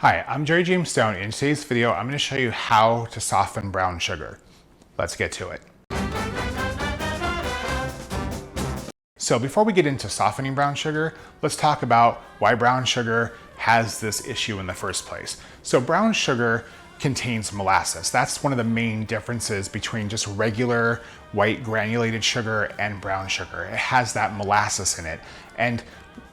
Hi, I'm Jerry James Stone. In today's video, I'm going to show you how to soften brown sugar. Let's get to it. So before we get into softening brown sugar, let's talk about why brown sugar has this issue in the first place. So brown sugar contains molasses. That's one of the main differences between just regular white granulated sugar and brown sugar. It has that molasses in it. And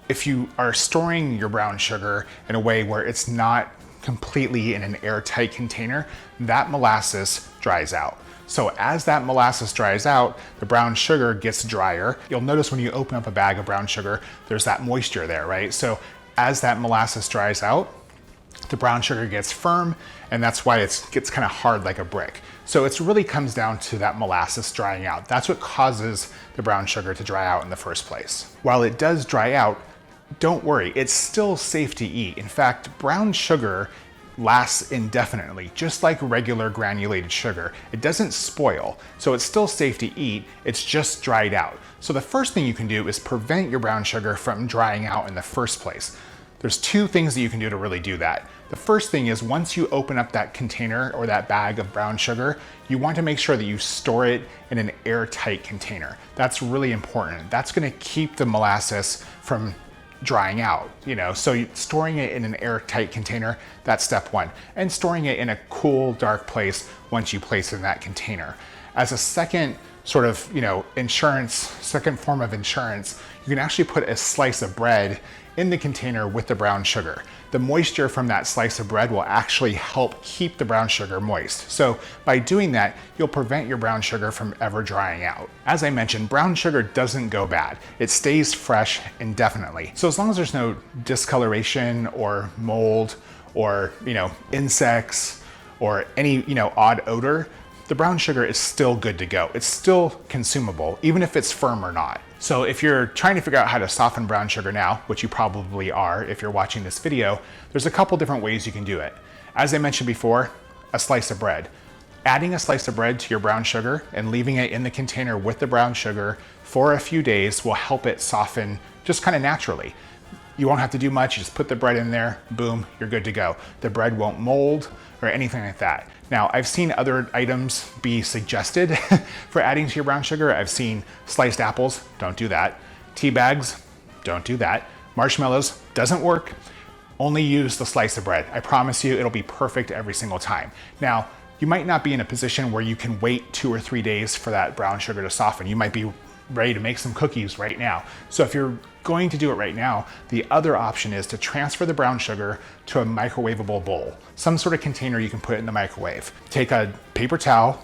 if you are storing your brown sugar in a way where it's not completely in an airtight container, that molasses dries out. So as that molasses dries out, the brown sugar gets drier. You'll notice when you open up a bag of brown sugar, there's that moisture there, right? So as that molasses dries out, the brown sugar gets firm, and that's why it gets kind of hard like a brick. So it really comes down to that molasses drying out. That's what causes the brown sugar to dry out in the first place. While it does dry out, don't worry, it's still safe to eat. In fact, brown sugar lasts indefinitely, just like regular granulated sugar. It doesn't spoil, so it's still safe to eat, it's just dried out. So the first thing you can do is prevent your brown sugar from drying out in the first place. There's two things that you can do to really do that. The first thing is once you open up that container or that bag of brown sugar, you want to make sure that you store it in an airtight container. That's really important. That's going to keep the molasses from drying out, so storing it in an airtight container, that's step one. And storing it in a cool, dark place once you place it in that container. As a second sort of, second form of insurance, you can actually put a slice of bread in the container with the brown sugar. The moisture from that slice of bread will actually help keep the brown sugar moist. So by doing that, you'll prevent your brown sugar from ever drying out. As I mentioned, brown sugar doesn't go bad. It stays fresh indefinitely. So as long as there's no discoloration or mold or, insects or any, odd odor, the brown sugar is still good to go. It's still consumable, even if it's firm or not. So if you're trying to figure out how to soften brown sugar now, which you probably are if you're watching this video, there's a couple different ways you can do it. As I mentioned before, a slice of bread. Adding a slice of bread to your brown sugar and leaving it in the container with the brown sugar for a few days will help it soften just kind of naturally. You won't have to do much, you just put the bread in there, boom, you're good to go. The bread won't mold or anything like that. Now, I've seen other items be suggested for adding to your brown sugar. I've seen sliced apples, don't do that. Tea bags, don't do that. Marshmallows, doesn't work. Only use the slice of bread. I promise you, it'll be perfect every single time. Now, you might not be in a position where you can wait 2 or 3 days for that brown sugar to soften. You might be ready to make some cookies right now. So if you're going to do it right now, the other option is to transfer the brown sugar to a microwavable bowl, some sort of container you can put in the microwave. Take a paper towel,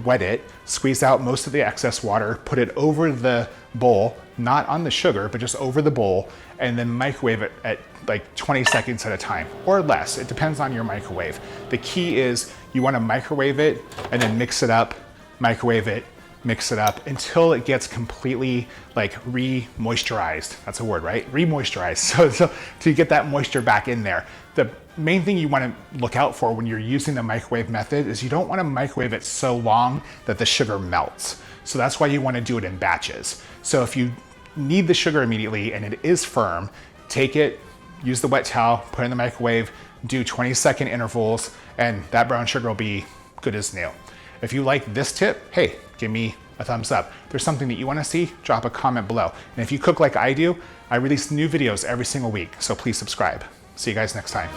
wet it, squeeze out most of the excess water, put it over the bowl, not on the sugar, but just over the bowl, and then microwave it at like 20 seconds at a time or less. It depends on your microwave. The key is you want to microwave it and then mix it up, microwave it, mix it up until it gets completely like re-moisturized. That's a word, right? Re-moisturized. So to get that moisture back in there. The main thing you want to look out for when you're using the microwave method is you don't want to microwave it so long that the sugar melts. So that's why you want to do it in batches. So if you need the sugar immediately and it is firm, take it, use the wet towel, put it in the microwave, do 20-second intervals, and that brown sugar will be good as new. If you like this tip, hey, give me a thumbs up. If there's something that you want to see, drop a comment below. And if you cook like I do, I release new videos every single week, so please subscribe. See you guys next time.